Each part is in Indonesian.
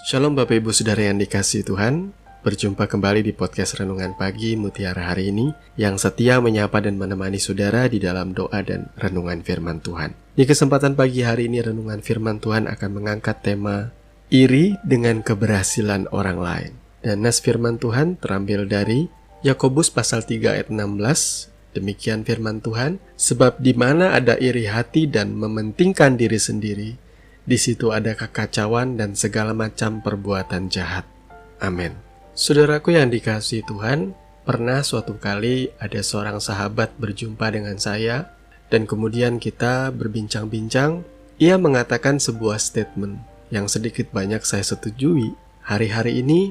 Shalom Bapak Ibu Saudara yang dikasihi Tuhan. Berjumpa kembali di podcast Renungan Pagi Mutiara hari ini yang setia menyapa dan menemani saudara di dalam doa dan renungan firman Tuhan. Di kesempatan pagi hari ini renungan firman Tuhan akan mengangkat tema iri dengan keberhasilan orang lain. Dan nas firman Tuhan terambil dari Yakobus pasal 3 ayat 16. Demikian firman Tuhan, sebab di mana ada iri hati dan mementingkan diri sendiri, di situ ada kekacauan dan segala macam perbuatan jahat. Amin. Saudaraku yang dikasihi Tuhan, pernah suatu kali ada seorang sahabat berjumpa dengan saya, dan kemudian kita berbincang-bincang. Ia mengatakan sebuah statement yang sedikit banyak saya setujui. Hari-hari ini,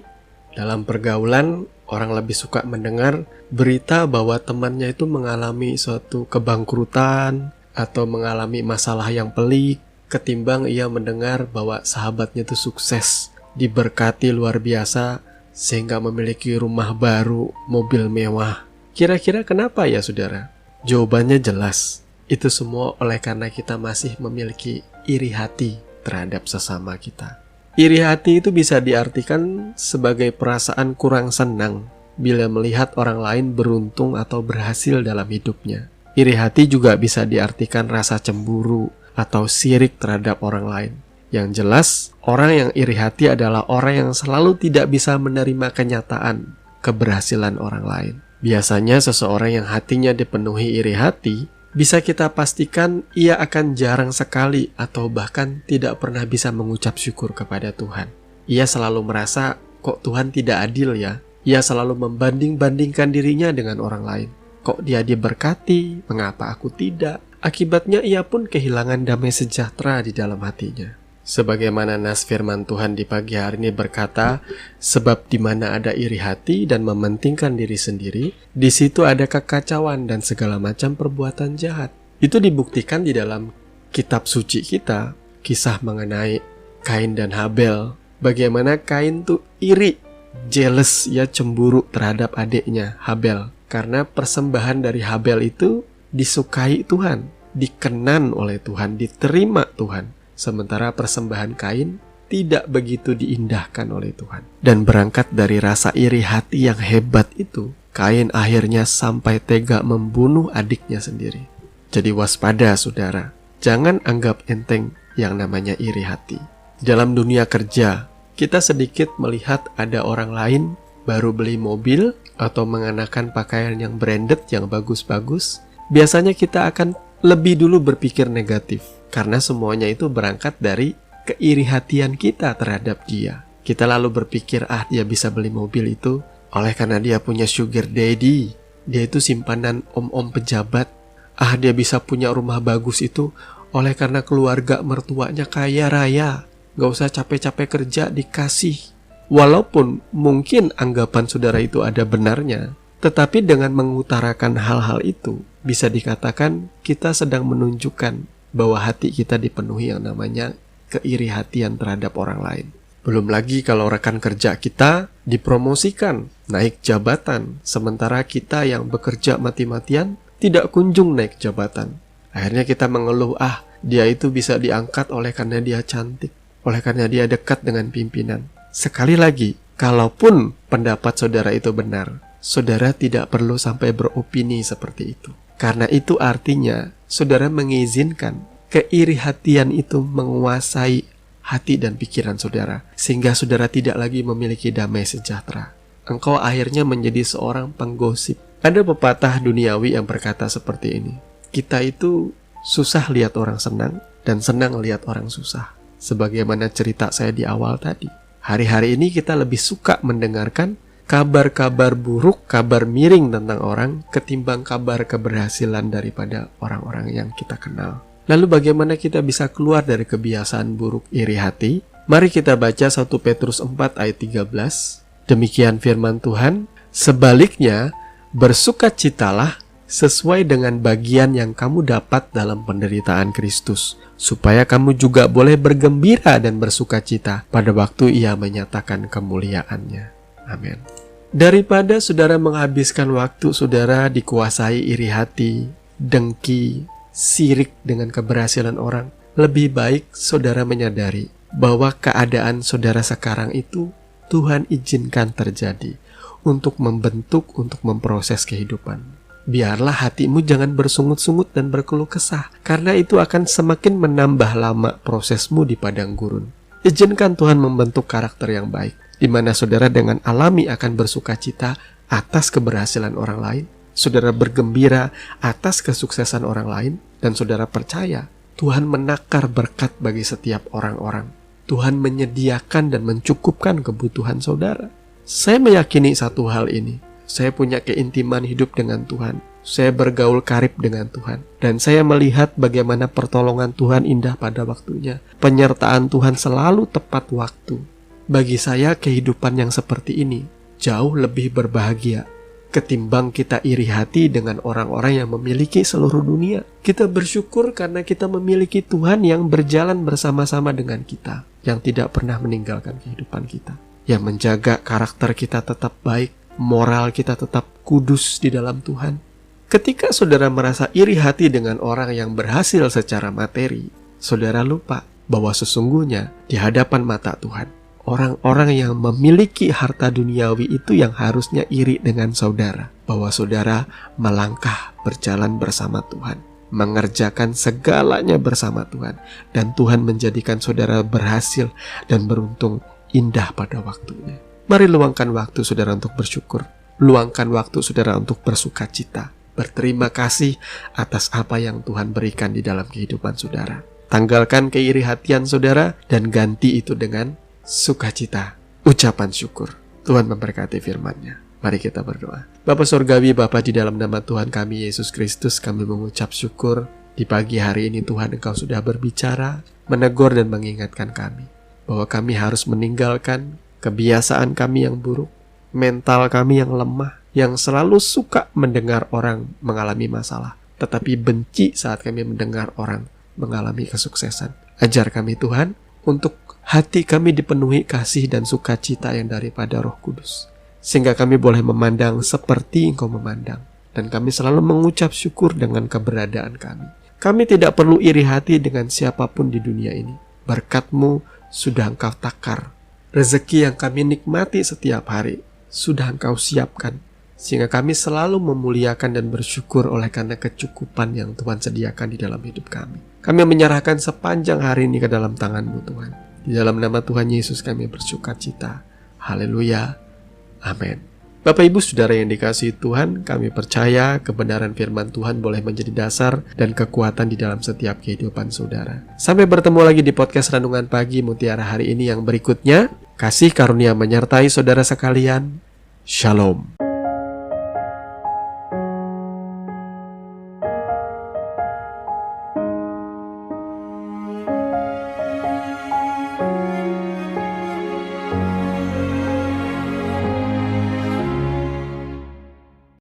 dalam pergaulan, orang lebih suka mendengar berita bahwa temannya itu mengalami suatu kebangkrutan atau mengalami masalah yang pelik, ketimbang ia mendengar bahwa sahabatnya itu sukses, diberkati luar biasa, sehingga memiliki rumah baru, mobil mewah. Kira-kira kenapa ya saudara? Jawabannya jelas. Itu semua oleh karena kita masih memiliki iri hati terhadap sesama kita. Iri hati itu bisa diartikan sebagai perasaan kurang senang bila melihat orang lain beruntung atau berhasil dalam hidupnya. Iri hati juga bisa diartikan rasa cemburu atau sirik terhadap orang lain. Yang jelas, orang yang iri hati adalah orang yang selalu tidak bisa menerima kenyataan keberhasilan orang lain. Biasanya seseorang yang hatinya dipenuhi iri hati, bisa kita pastikan ia akan jarang sekali atau bahkan tidak pernah bisa mengucap syukur kepada Tuhan. Ia selalu merasa, kok Tuhan tidak adil ya? Ia selalu membanding-bandingkan dirinya dengan orang lain. Kok dia diberkati, mengapa aku tidak? Akibatnya ia pun kehilangan damai sejahtera di dalam hatinya. Sebagaimana nas firman Tuhan di pagi hari ini berkata, sebab di mana ada iri hati dan mementingkan diri sendiri, di situ ada kekacauan dan segala macam perbuatan jahat. Itu dibuktikan di dalam kitab suci kita, kisah mengenai Kain dan Habel. Bagaimana Kain tuh iri, jealous, ya cemburu terhadap adiknya Habel. Karena persembahan dari Habel itu disukai Tuhan, dikenan oleh Tuhan, diterima Tuhan. Sementara persembahan Kain tidak begitu diindahkan oleh Tuhan. Dan berangkat dari rasa iri hati yang hebat itu, Kain akhirnya sampai tega membunuh adiknya sendiri. Jadi waspada saudara, jangan anggap enteng yang namanya iri hati. Dalam dunia kerja, kita sedikit melihat ada orang lain baru beli mobil atau mengenakan pakaian yang branded, yang bagus-bagus. Biasanya kita akan lebih dulu berpikir negatif, karena semuanya itu berangkat dari keirihatian kita terhadap dia. Kita lalu berpikir, dia bisa beli mobil itu oleh karena dia punya sugar daddy, dia itu simpanan om-om pejabat. Dia bisa punya rumah bagus itu oleh karena keluarga mertuanya kaya raya, gak usah capek-capek kerja, dikasih. Walaupun mungkin anggapan saudara itu ada benarnya, tetapi dengan mengutarakan hal-hal itu, bisa dikatakan kita sedang menunjukkan bahwa hati kita dipenuhi yang namanya keirihatian terhadap orang lain. Belum lagi kalau rekan kerja kita dipromosikan, naik jabatan, sementara kita yang bekerja mati-matian tidak kunjung naik jabatan. Akhirnya kita mengeluh, dia itu bisa diangkat oleh karena dia cantik, oleh karena dia dekat dengan pimpinan. Sekali lagi, kalaupun pendapat saudara itu benar, saudara tidak perlu sampai beropini seperti itu. Karena itu artinya saudara mengizinkan keirihatian itu menguasai hati dan pikiran saudara, sehingga saudara tidak lagi memiliki damai sejahtera. Engkau akhirnya menjadi seorang penggosip. Ada pepatah duniawi yang berkata seperti ini, kita itu susah lihat orang senang dan senang lihat orang susah. Sebagaimana cerita saya di awal tadi, hari-hari ini kita lebih suka mendengarkan kabar-kabar buruk, kabar miring tentang orang, ketimbang kabar keberhasilan daripada orang-orang yang kita kenal. Lalu bagaimana kita bisa keluar dari kebiasaan buruk iri hati? Mari kita baca 1 Petrus 4 ayat 13. Demikian firman Tuhan, sebaliknya bersukacitalah sesuai dengan bagian yang kamu dapat dalam penderitaan Kristus, supaya kamu juga boleh bergembira dan bersukacita pada waktu Ia menyatakan kemuliaannya. Amin. Daripada saudara menghabiskan waktu saudara dikuasai iri hati, dengki, sirik dengan keberhasilan orang, lebih baik saudara menyadari bahwa keadaan saudara sekarang itu Tuhan izinkan terjadi untuk membentuk, untuk memproses kehidupan. Biarlah hatimu jangan bersungut-sungut dan berkeluh kesah, karena itu akan semakin menambah lama prosesmu di padang gurun. Izinkan Tuhan membentuk karakter yang baik, di mana saudara dengan alami akan bersukacita atas keberhasilan orang lain, saudara bergembira atas kesuksesan orang lain, dan saudara percaya Tuhan menakar berkat bagi setiap orang-orang. Tuhan menyediakan dan mencukupkan kebutuhan saudara. Saya meyakini satu hal ini. Saya punya keintiman hidup dengan Tuhan. Saya bergaul karib dengan Tuhan. Dan saya melihat bagaimana pertolongan Tuhan indah pada waktunya. Penyertaan Tuhan selalu tepat waktu. Bagi saya kehidupan yang seperti ini jauh lebih berbahagia ketimbang kita iri hati dengan orang-orang yang memiliki seluruh dunia. Kita bersyukur karena kita memiliki Tuhan yang berjalan bersama-sama dengan kita, yang tidak pernah meninggalkan kehidupan kita, yang menjaga karakter kita tetap baik, moral kita tetap kudus di dalam Tuhan. Ketika saudara merasa iri hati dengan orang yang berhasil secara materi, saudara lupa bahwa sesungguhnya di hadapan mata Tuhan, orang-orang yang memiliki harta duniawi itu yang harusnya iri dengan saudara. Bahwa saudara melangkah berjalan bersama Tuhan, mengerjakan segalanya bersama Tuhan, dan Tuhan menjadikan saudara berhasil dan beruntung indah pada waktunya. Mari luangkan waktu saudara untuk bersyukur. Luangkan waktu saudara untuk bersukacita, berterima kasih atas apa yang Tuhan berikan di dalam kehidupan saudara. Tanggalkan keirihatian saudara dan ganti itu dengan sukacita, ucapan syukur. Tuhan memberkati firman-Nya. Mari kita berdoa. Bapa Surgawi, Bapa di dalam nama Tuhan kami Yesus Kristus, kami mengucap syukur. Di pagi hari ini Tuhan Engkau sudah berbicara, menegur dan mengingatkan kami bahwa kami harus meninggalkan kebiasaan kami yang buruk, mental kami yang lemah, yang selalu suka mendengar orang mengalami masalah, tetapi benci saat kami mendengar orang mengalami kesuksesan. Ajar kami Tuhan, untuk hati kami dipenuhi kasih dan sukacita yang daripada Roh Kudus, sehingga kami boleh memandang seperti Engkau memandang, dan kami selalu mengucap syukur dengan keberadaan kami. Kami tidak perlu iri hati dengan siapapun di dunia ini. Berkat-Mu sudah Engkau takar. Rezeki yang kami nikmati setiap hari sudah Engkau siapkan, sehingga kami selalu memuliakan dan bersyukur oleh karena kecukupan yang Tuhan sediakan di dalam hidup kami. Kami menyerahkan sepanjang hari ini ke dalam tangan-Mu Tuhan. Di dalam nama Tuhan Yesus kami bersukacita. Haleluya. Amin. Bapak Ibu Saudara yang dikasihi Tuhan, kami percaya kebenaran firman Tuhan boleh menjadi dasar dan kekuatan di dalam setiap kehidupan saudara. Sampai bertemu lagi di podcast Renungan Pagi Mutiara hari ini yang berikutnya. Kasih karunia menyertai saudara sekalian. Shalom.